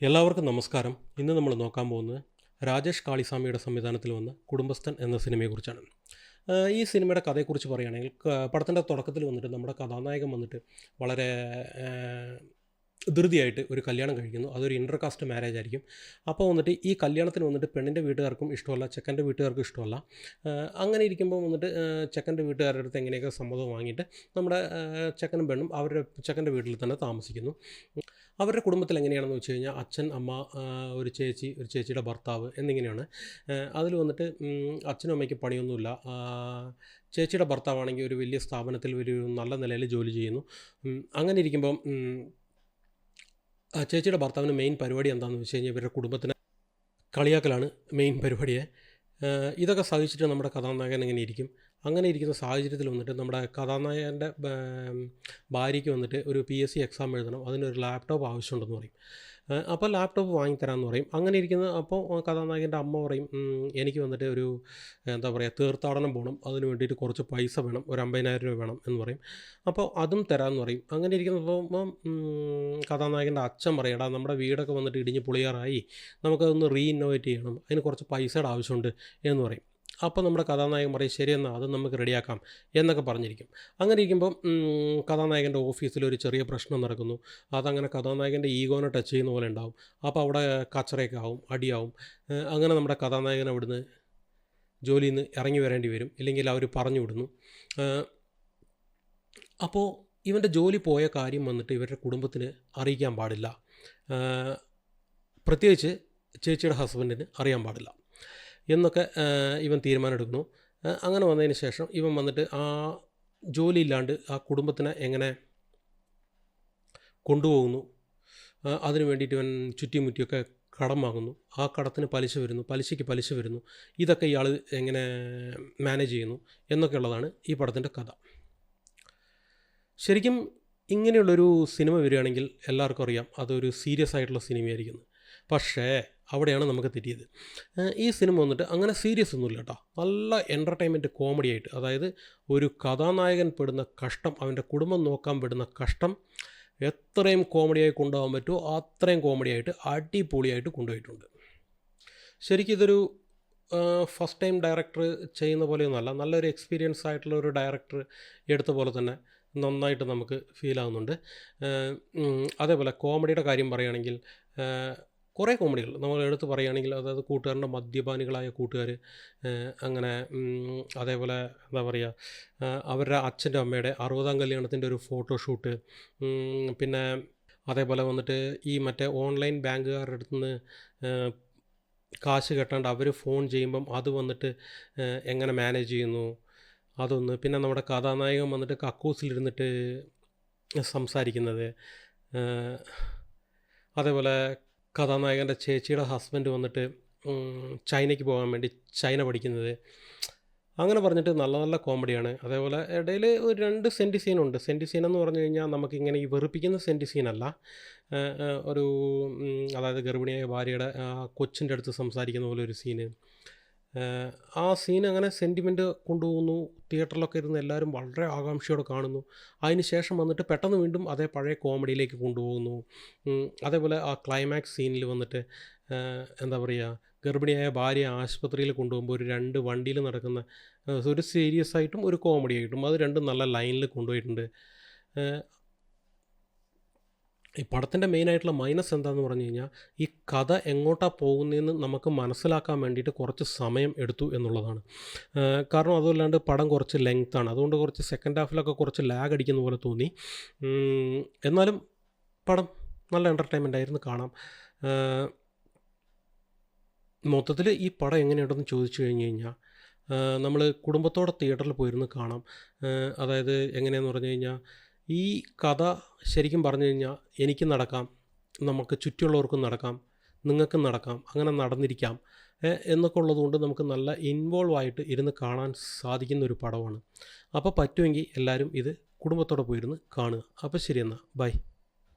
എല്ലാവർക്കും നമസ്കാരം. ഇന്ന് നമ്മൾ നോക്കാൻ പോകുന്നത് രാജേഷ് കാളിസ്വാമിയുടെ സംവിധാനത്തിൽ വന്ന കുടുംബസ്ഥൻ എന്ന സിനിമയെക്കുറിച്ചാണ്. ഈ സിനിമയുടെ കഥയെക്കുറിച്ച് പറയുകയാണെങ്കിൽ പടത്തിൻ്റെ തുടക്കത്തിൽ വന്നിട്ട് നമ്മുടെ കഥാനായകൻ വന്നിട്ട് വളരെ ധൃതിയായിട്ട് ഒരു കല്യാണം കഴിക്കുന്നു. അതൊരു ഇൻ്റർ കാസ്റ്റ് മാരേജ് ആയിരിക്കും. അപ്പോൾ വന്നിട്ട് ഈ കല്യാണത്തിന് വന്നിട്ട് പെണ്ണിൻ്റെ വീട്ടുകാർക്കും ഇഷ്ടമല്ല, ചെക്കൻ്റെ വീട്ടുകാർക്കും ഇഷ്ടമല്ല. അങ്ങനെ ഇരിക്കുമ്പോൾ വന്നിട്ട് ചെക്കൻ്റെ വീട്ടുകാരുടെ അടുത്ത് എങ്ങനെയൊക്കെ സമ്മതം വാങ്ങിയിട്ട് നമ്മുടെ ചെക്കനും പെണ്ണും അവരുടെ ചെക്കൻ്റെ വീട്ടിൽ തന്നെ താമസിക്കുന്നു. അവരുടെ കുടുംബത്തിൽ എങ്ങനെയാണെന്ന് വെച്ച് കഴിഞ്ഞാൽ അച്ഛൻ, അമ്മ, ഒരു ചേച്ചി, ഒരു ചേച്ചിയുടെ ഭർത്താവ് എന്നിങ്ങനെയാണ്. അതിൽ വന്നിട്ട് അച്ഛനും അമ്മയ്ക്ക് പണിയൊന്നുമില്ല. ചേച്ചിയുടെ ഭർത്താവാണെങ്കിൽ ഒരു വലിയ സ്ഥാപനത്തിൽ ഒരു നല്ല നിലയിൽ ജോലി ചെയ്യുന്നു. അങ്ങനെ ഇരിക്കുമ്പം ചേച്ചിയുടെ ഭർത്താവിന് മെയിൻ പരിപാടി എന്താണെന്ന് വെച്ച് കഴിഞ്ഞാൽ ഇവരുടെ കുടുംബത്തിനെ കളിയാക്കലാണ് മെയിൻ പരിപാടിയെ. ഇതൊക്കെ സഹിച്ചിട്ട് നമ്മുടെ കഥാനായകൻ എങ്ങനെ ഇരിക്കും? അങ്ങനെ ഇരിക്കുന്ന സാഹചര്യത്തിൽ വന്നിട്ട് നമ്മുടെ കഥാനായകൻ്റെ ഭാര്യയ്ക്ക് വന്നിട്ട് ഒരു PSC എക്സാം എഴുതണം, അതിനൊരു ലാപ്ടോപ്പ് ആവശ്യമുണ്ടെന്ന് പറയും. അപ്പോൾ ലാപ്ടോപ്പ് വാങ്ങിത്തരാമെന്ന് പറയും. അങ്ങനെ ഇരിക്കുന്ന അപ്പോൾ കഥാനായകൻ്റെ അമ്മ പറയും, എനിക്ക് വന്നിട്ട് ഒരു എന്താ പറയുക, തീർത്ഥാടനം പോകണം, അതിന് വേണ്ടിയിട്ട് കുറച്ച് പൈസ വേണം, ഒരു 50,000 രൂപ വേണം എന്ന് പറയും. അപ്പോൾ അതും തരാമെന്ന് പറയും. അങ്ങനെ ഇരിക്കുമ്പം കഥാനായകൻ്റെ അച്ഛൻ പറയും, എടാ നമ്മുടെ വീടൊക്കെ വന്നിട്ട് ഇടിഞ്ഞ് പൊളിയാറായി, നമുക്കതൊന്ന് റീഇന്നോവേറ്റ് ചെയ്യണം, അതിന് കുറച്ച് പൈസയുടെ ആവശ്യമുണ്ട് എന്ന് പറയും. അപ്പോൾ നമ്മുടെ കഥാനായകൻ പറയും, ശരിയെന്നാൽ അത് നമുക്ക് റെഡിയാക്കാം എന്നൊക്കെ പറഞ്ഞിരിക്കും. അങ്ങനെ ഇരിക്കുമ്പം കഥാനായകൻ്റെ ഓഫീസിൽ ഒരു ചെറിയ പ്രശ്നം നടക്കുന്നു. അതങ്ങനെ കഥാനായകൻ്റെ ഈഗോനെ ടച്ച് ചെയ്യുന്ന പോലെ ഉണ്ടാവും. അപ്പോൾ അവിടെ കച്ചറയൊക്കെ ആവും, അടിയാവും. അങ്ങനെ നമ്മുടെ കഥാനായകൻ അവിടുന്ന് ജോലിയിൽ നിന്ന് ഇറങ്ങി വരേണ്ടി വരും, ഇല്ലെങ്കിൽ അവർ പറഞ്ഞു വിടുന്നു. അപ്പോൾ ഇവൻ്റെ ജോലി പോയ കാര്യം വന്നിട്ട് ഇവരുടെ കുടുംബത്തിന് അറിയിക്കാൻ പാടില്ല, പ്രത്യേകിച്ച് ചേച്ചിയുടെ ഹസ്ബൻഡിന് അറിയാൻ പാടില്ല എന്നൊക്കെ ഇവൻ തീരുമാനമെടുക്കുന്നു. അങ്ങനെ വന്നതിന് ശേഷം ഇവൻ വന്നിട്ട് ആ ജോലിയില്ലാണ്ട് ആ കുടുംബത്തിനെ എങ്ങനെ കൊണ്ടുപോകുന്നു, അതിന് വേണ്ടിയിട്ട് ഇവൻ ചുറ്റിമുറ്റിയൊക്കെ കടം വാങ്ങുന്നു. ആ കടത്തിന് പലിശ വരുന്നു, പലിശയ്ക്ക് പലിശ വരുന്നു. ഇതൊക്കെ ഇയാൾ എങ്ങനെ മാനേജ് ചെയ്യുന്നു എന്നൊക്കെയുള്ളതാണ് ഈ പടത്തിൻ്റെ കഥ. ശരിക്കും ഇങ്ങനെയുള്ളൊരു സിനിമ വരികയാണെങ്കിൽ എല്ലാവർക്കും അറിയാം അതൊരു സീരിയസ് ആയിട്ടുള്ള സിനിമയായിരിക്കും. പക്ഷേ അവിടെയാണ് നമുക്ക് തെറ്റിയത്. ഈ സിനിമ വന്നിട്ട് അങ്ങനെ സീരിയസ് ഒന്നുമില്ല കേട്ടോ. നല്ല എൻ്റർടൈൻമെൻറ്റ് കോമഡി ആയിട്ട്, അതായത് ഒരു കഥാനായകൻ പെടുന്ന കഷ്ടം, അവൻ്റെ കുടുംബം നോക്കാൻ പെടുന്ന കഷ്ടം എത്രയും കോമഡിയായി കൊണ്ടുപോകാൻ പറ്റുമോ അത്രയും കോമഡിയായിട്ട് അടിപൊളിയായിട്ട് കൊണ്ടുപോയിട്ടുണ്ട്. ശരിക്കും ഇതൊരു ഫസ്റ്റ് ടൈം ഡയറക്ടർ ചെയ്യുന്ന പോലെയൊന്നുമല്ല, നല്ലൊരു എക്സ്പീരിയൻസ് ആയിട്ടുള്ള ഒരു ഡയറക്ടർ എടുത്ത പോലെ തന്നെ നന്നായിട്ട് നമുക്ക് ഫീൽ ആകുന്നുണ്ട്. അതേപോലെ കോമഡിയുടെ കാര്യം പറയുകയാണെങ്കിൽ കുറേ കോമഡികൾ നമ്മൾ എടുത്ത് പറയുകയാണെങ്കിൽ, അതായത് കൂട്ടുകാരൻ്റെ മദ്യപാനികളായ കൂട്ടുകാർ, അങ്ങനെ അതേപോലെ എന്താ പറയുക, അവരുടെ അച്ഛൻ്റെ അമ്മയുടെ 60ാം കല്യാണത്തിൻ്റെ ഒരു ഫോട്ടോഷൂട്ട്, പിന്നെ അതേപോലെ വന്നിട്ട് ഈ മറ്റേ ഓൺലൈൻ ബാങ്കുകാരുടെ അടുത്ത് നിന്ന് കാശ് കെട്ടാണ്ട് അവർ ഫോൺ ചെയ്യുമ്പം അത് വന്നിട്ട് എങ്ങനെ മാനേജ് ചെയ്യുന്നു അതൊന്ന്, പിന്നെ നമ്മുടെ കഥാനായകൻ വന്നിട്ട് കക്കൂസിലിരുന്നിട്ട് സംസാരിക്കുന്നത്, അതേപോലെ കഥാനായകൻ്റെ ചേച്ചിയുടെ ഹസ്ബൻഡ് വന്നിട്ട് ചൈനയ്ക്ക് പോകാൻ വേണ്ടി ചൈന പഠിക്കുന്നത്, അങ്ങനെ പറഞ്ഞിട്ട് നല്ല നല്ല കോമഡിയാണ്. അതേപോലെ ഇടയിൽ ഒരു 2 സെൻറ്റി സീനുണ്ട്. സെൻറ്റി സീനെന്ന് പറഞ്ഞു കഴിഞ്ഞാൽ നമുക്കിങ്ങനെ ഈ വെറുപ്പിക്കുന്ന സെൻറ്റി സീനല്ല, ഒരു അതായത് ഗർഭിണിയായ ഭാര്യയുടെ കൊച്ചിൻ്റെ അടുത്ത് സംസാരിക്കുന്ന പോലെ ഒരു സീന്. ആ സീൻ അങ്ങനെ സെൻറ്റിമെൻറ്റ് കൊണ്ടുപോകുന്നു. തിയേറ്ററിലൊക്കെ ഇരുന്ന് എല്ലാവരും വളരെ ആകാംക്ഷയോടെ കാണുന്നു. അതിന് ശേഷം വന്നിട്ട് പെട്ടെന്ന് വീണ്ടും അതേ പഴയ കോമഡിയിലേക്ക് കൊണ്ടുപോകുന്നു. അതേപോലെ ആ ക്ലൈമാക്സ് സീനിൽ വന്നിട്ട് എന്താ പറയുക, ഗർഭിണിയായ ഭാര്യ ആശുപത്രിയിൽ കൊണ്ടുപോകുമ്പോൾ ഒരു 2 വണ്ടിയിൽ നടക്കുന്ന ഒരു സീരിയസ് ആയിട്ടും ഒരു കോമഡി ആയിട്ടും അത് രണ്ടും നല്ല ലൈനിൽ കൊണ്ടുപോയിട്ടുണ്ട്. ഈ പടത്തിൻ്റെ മെയിനായിട്ടുള്ള മൈനസ് എന്താണെന്ന് പറഞ്ഞു കഴിഞ്ഞാൽ, ഈ കഥ എങ്ങോട്ടാണ് പോകുന്നതെന്ന് നമുക്ക് മനസ്സിലാക്കാൻ വേണ്ടിയിട്ട് കുറച്ച് സമയം എടുത്തു എന്നുള്ളതാണ്. കാരണം അതുമല്ലാണ്ട് പടം കുറച്ച് ലെങ്ത്താണ്, അതുകൊണ്ട് കുറച്ച് സെക്കൻഡ് ഹാഫിലൊക്കെ കുറച്ച് ലാഗ് അടിക്കുന്ന പോലെ തോന്നി. എന്നാലും പടം നല്ല എൻ്റർടൈൻമെൻ്റ് ആയിരുന്നു, കാണാം. മൊത്തത്തിൽ ഈ പടം എങ്ങനെയുണ്ടെന്ന് ചോദിച്ചു കഴിഞ്ഞ് കഴിഞ്ഞാൽ, നമ്മൾ കുടുംബത്തോടെ തിയേറ്ററിൽ പോയിരുന്ന് കാണാം. അതായത് എങ്ങനെയാണെന്ന് പറഞ്ഞു കഴിഞ്ഞാൽ, ഈ കഥ ശരിക്കും പറഞ്ഞു കഴിഞ്ഞാൽ എനിക്ക് നടക്കാം, നമുക്ക് ചുറ്റുമുള്ളവർക്കും നടക്കാം, നിങ്ങൾക്കും നടക്കാം, അങ്ങനെ നടന്നിരിക്കാം എന്നൊക്കെ ഉള്ളതുകൊണ്ട് നമുക്ക് നല്ല ഇൻവോൾവ് ആയിട്ട് ഇരുന്ന് കാണാൻ സാധിക്കുന്ന ഒരു പടമാണ്. അപ്പോൾ പറ്റുമെങ്കിൽ എല്ലാവരും ഇത് കുടുംബത്തോടെ പോയിരുന്ന് കാണുക. അപ്പോൾ ശരി, എന്നാൽ ബൈ.